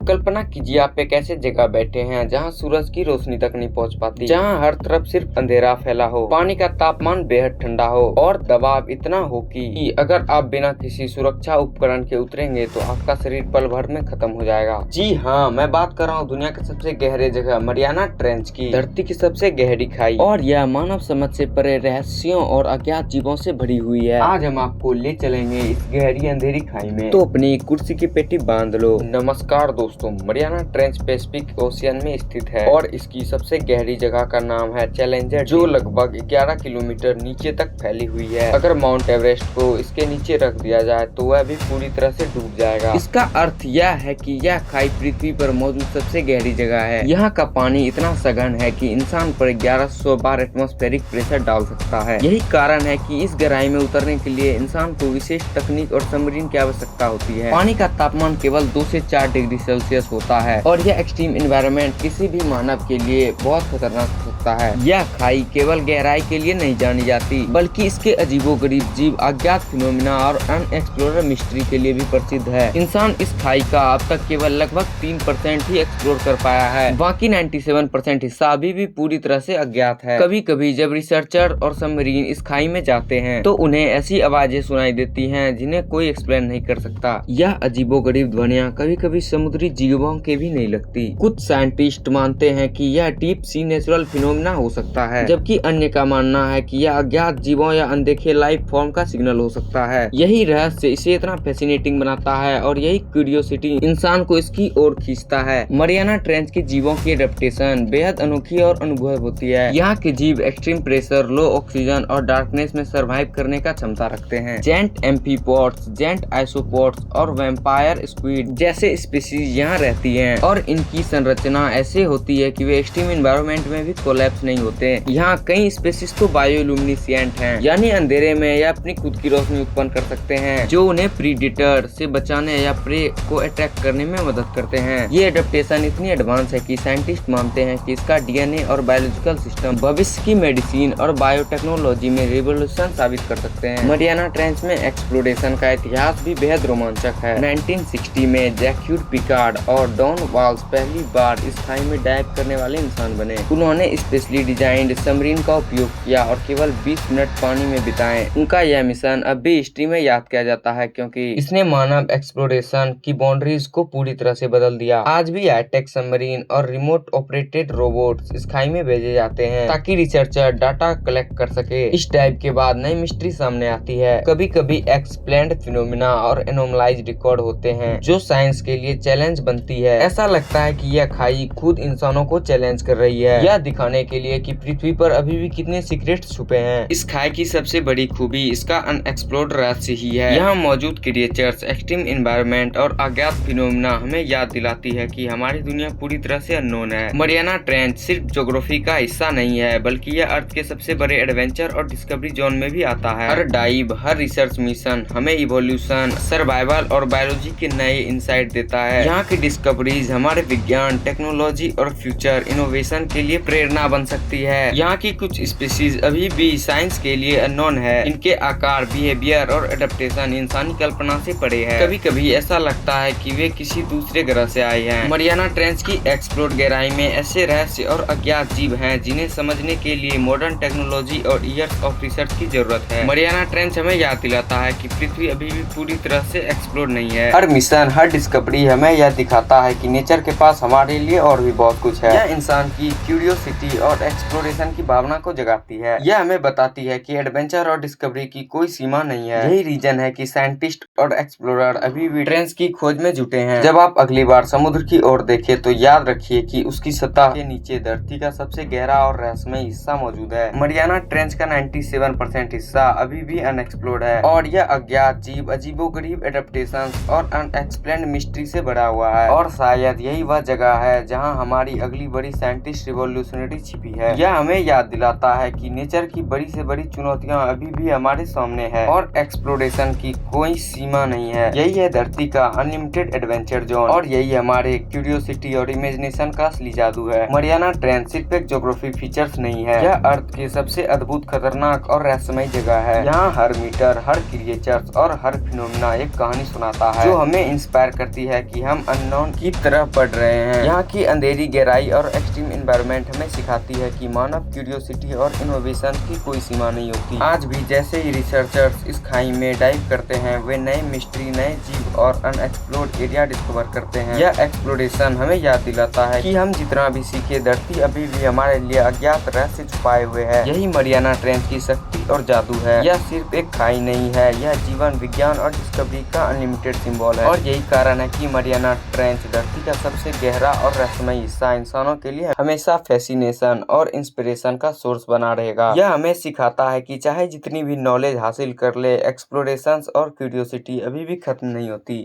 कल्पना कीजिए आप एक ऐसे जगह बैठे हैं जहां सूरज की रोशनी तक नहीं पहुंच पाती, जहां हर तरफ सिर्फ अंधेरा फैला हो, पानी का तापमान बेहद ठंडा हो और दबाव इतना हो कि अगर आप बिना किसी सुरक्षा उपकरण के उतरेंगे तो आपका शरीर पल भर में खत्म हो जाएगा। जी हाँ, मैं बात कर रहा हूँ दुनिया के सबसे गहरे जगह मरियाना ट्रेंच की, धरती की सबसे गहरी खाई, और यह मानव समझ से परे रहस्यों और अज्ञात जीवों से भरी हुई है। आज हम आपको ले चलेंगे इस गहरी अंधेरी खाई में, तो अपनी कुर्सी की पेटी बांध लो। नमस्कार दोस्तों, मरियाना ट्रेंच पैसिफिक ओशियन में स्थित है और इसकी सबसे गहरी जगह का नाम है चैलेंजर, जो लगभग 11 किलोमीटर नीचे तक फैली हुई है। अगर माउंट एवरेस्ट को इसके नीचे रख दिया जाए तो वह भी पूरी तरह से डूब जाएगा। इसका अर्थ यह है कि यह खाई पृथ्वी पर मौजूद सबसे गहरी जगह है। यहाँ का पानी इतना सघन है कि इंसान पर 1100 बार एटमॉस्फेरिक प्रेशर डाल सकता है। यही कारण है कि इस गहराई में उतरने के लिए इंसान को विशेष तकनीक और सबमरीन की आवश्यकता होती है। पानी का तापमान केवल 2 से 4 डिग्री सेल्सियस होता है और यह एक्सट्रीम एनवायरनमेंट किसी भी मानव के लिए बहुत खतरनाक हो सकता है। यह खाई केवल गहराई के लिए नहीं जानी जाती, बल्कि इसके अजीबोगरीब जीव, अज्ञात फिनोमिना और अनएक्सप्लोर्ड मिस्ट्री के लिए भी प्रसिद्ध है। इंसान इस खाई का अब तक केवल लगभग 3% ही एक्सप्लोर कर पाया है, बाकी 97% हिस्सा अभी भी पूरी तरह से अज्ञात है। कभी कभी जब रिसर्चर और सबमरीन इस खाई में जाते हैं तो उन्हें ऐसी आवाजें सुनाई देती हैं जिन्हें कोई एक्सप्लेन नहीं कर सकता। यह अजीबोगरीब ध्वनियाँ कभी कभी समुद्री जीवों के भी नहीं लगती। कुछ साइंटिस्ट मानते हैं कि यह डीप सी नेचुरल फिनोमिना हो सकता है, जबकि अन्य का मानना है कि यह अज्ञात जीवों या अनदेखे लाइफ फॉर्म का सिग्नल हो सकता है। यही रहस्य इसे इतना फैसिनेटिंग बनाता है और यही क्यूरियोसिटी इंसान को इसकी ओर खींचता है। मरियाना ट्रेंच के जीवों की एडेप्टेशन बेहद अनोखी और अनुभव होती है। यहाँ के जीव एक्सट्रीम प्रेशर, लो ऑक्सीजन और डार्कनेस में सर्वाइव करने का क्षमता रखते हैं। जेंट एम्फीपोड्स, जेंट आइसोपोड्स और वैम्पायर स्क्विड जैसे स्पीशीज यहाँ रहती हैं और इनकी संरचना ऐसे होती है कि वे एक्सट्रीम एनवायरनमेंट में भी कोलैप्स नहीं होते। यहाँ कई स्पीशीज तो बायोलुमिनेसेंट हैं, यानी अंधेरे में या अपनी खुद की रोशनी उत्पन्न कर सकते हैं, जो उन्हें प्रीडेटर से बचाने या प्रे को अटैक करने में मदद करते हैं। ये एडेप्टेशन इतनी एडवांस है कि साइंटिस्ट मानते हैं कि इसका डीएनए और बायोलॉजिकल सिस्टम भविष्य की मेडिसिन और बायोटेक्नोलॉजी में रिवोल्यूशन साबित कर सकते हैं। मरियाना ट्रेंच में एक्सप्लोरेशन का इतिहास भी बेहद रोमांचक है। 1960 में जैक्यूड पिकार्ड और डॉन वाल्स पहली बार इस खाई में डाइव करने वाले इंसान बने। उन्होंने स्पेशली डिजाइंड सबमरीन का उपयोग किया और केवल 20 मिनट पानी में बिताए। उनका यह मिशन अब भी हिस्ट्री में याद किया जाता है, क्योंकि इसने मानव एक्सप्लोरेशन की बाउंड्रीज को पूरी तरह से बदल दिया। आज भी हाईटेक सबमरीन और रिमोट ऑपरेटेड रोबोट्स इस खाई में भेजे जाते हैं ताकि रिसर्चर डाटा कलेक्ट कर सके। इस डाइव के बाद नई मिस्ट्री सामने आती है। कभी कभी एक्सप्लेन्ड फिनोमिना और एनोमलाइज रिकॉर्ड होते हैं जो साइंस के लिए चैलेंज बनती है। ऐसा लगता है कि यह खाई खुद इंसानों को चैलेंज कर रही है, यह दिखाने के लिए कि पृथ्वी पर अभी भी कितने सीक्रेट छुपे हैं। इस खाई की सबसे बड़ी खूबी इसका अनएक्सप्लोर्ड रहस्य ही है। यहाँ मौजूद क्रिएचर्स, एक्सट्रीम एनवायरनमेंट और अज्ञात फिनोमिना हमें याद दिलाती है कि हमारी दुनिया पूरी तरह से अननोन है। मरियाना ट्रेंच सिर्फ ज्योग्राफी का हिस्सा नहीं है, बल्कि यह अर्थ के सबसे बड़े एडवेंचर और डिस्कवरी जोन में भी आता है। हर डाइव, हर रिसर्च मिशन हमें इवोल्यूशन, सर्वाइवल और बायोलॉजी के नए इंसाइट देता है। यहाँ की डिस्कवरीज हमारे विज्ञान, टेक्नोलॉजी और फ्यूचर इनोवेशन के लिए प्रेरणा बन सकती है। यहाँ की कुछ स्पीशीज अभी भी साइंस के लिए अननोन है। इनके आकार, बिहेवियर और एडेप्टेशन इंसानी कल्पना से परे है। कभी कभी ऐसा लगता है कि वे किसी दूसरे ग्रह से आए हैं। मरियाना ट्रेंच की एक्सप्लोर गहराई में ऐसे रहस्य और अज्ञात जीव हैं जिन्हें समझने के लिए मॉडर्न टेक्नोलॉजी और ईयर्स ऑफ रिसर्च की जरूरत है। मरियाना ट्रेंच हमें याद दिलाता है कि पृथ्वी अभी भी पूरी तरह से एक्सप्लोर नहीं है। हर मिशन, हर डिस्कवरी हमें यह दिखाता है कि नेचर के पास हमारे लिए और भी बहुत कुछ है। यह इंसान की क्यूरियोसिटी और एक्सप्लोरेशन की भावना को जगाती है। यह हमें बताती है कि एडवेंचर और डिस्कवरी की कोई सीमा नहीं है। यही रीजन है कि साइंटिस्ट और एक्सप्लोरर अभी भी ट्रेंच की खोज में जुटे हैं। जब आप अगली बार समुद्र की ओर देखें तो याद रखिए कि उसकी सतह के नीचे धरती का सबसे गहरा और रहस्यमय हिस्सा मौजूद है। मरियाना ट्रेंच का 97% हिस्सा अभी भी अनएक्सप्लोर्ड है और यह अज्ञात जीव, अजीबोगरीब एडेप्टेशंस और अनएक्सप्लेन्ड मिस्ट्री से भरा हुआ है। और शायद यही वह जगह है जहां हमारी अगली बड़ी साइंटिस्ट रिवॉल्यूशनरी छिपी है। यह हमें याद दिलाता है कि नेचर की बड़ी से बड़ी चुनौतियां अभी भी हमारे सामने है और एक्सप्लोरेशन की कोई सीमा नहीं है। यही है धरती का अनलिमिटेड एडवेंचर जोन और यही हमारे क्यूरियोसिटी और इमेजिनेशन का असली जादू है। मरियाना ट्रेंच सिर्फ एक ज्योग्राफी फीचर्स नहीं है, यह अर्थ के सबसे अद्भुत, खतरनाक और रहस्यमय जगह है। यहाँ हर मीटर, हर क्रिएचर्स और हर फिनोमिना एक कहानी सुनाता है जो हमें इंस्पायर करती है कि हम अननोन की तरफ बढ़ रहे हैं। यहाँ की अंधेरी गहराई और एक्सट्रीम एनवायरनमेंट हमें सिखाती है कि मानव क्यूरियोसिटी और इनोवेशन की कोई सीमा नहीं होती। आज भी जैसे ही रिसर्चर्स इस खाई में डाइव करते हैं, वे नए मिस्ट्री, नए जीव और अनएक्सप्लोर्ड एरिया डिस्कवर करते हैं। यह एक्सप्लोरेशन हमें याद दिलाता है कि हम जितना भी सीखे, धरती अभी भी हमारे लिए अज्ञात रहस्य छुपाए हुए है। यही मरियाना ट्रेंच की शक्ति और जादू है। यह सिर्फ एक खाई नहीं है, यह जीवन, विज्ञान और डिस्कवरी का अनलिमिटेड सिंबल है। और यही कारण है कि मरियाना ट्रेंच धरती का सबसे गहरा और रहस्यमय हिस्सा इंसानों के लिए हमेशा फैसिनेशन और इंस्पिरेशन का सोर्स बना रहेगा। यह हमें सिखाता है कि चाहे जितनी भी नॉलेज हासिल कर ले, एक्सप्लोरेशंस और क्यूरियोसिटी अभी भी खत्म नहीं होती।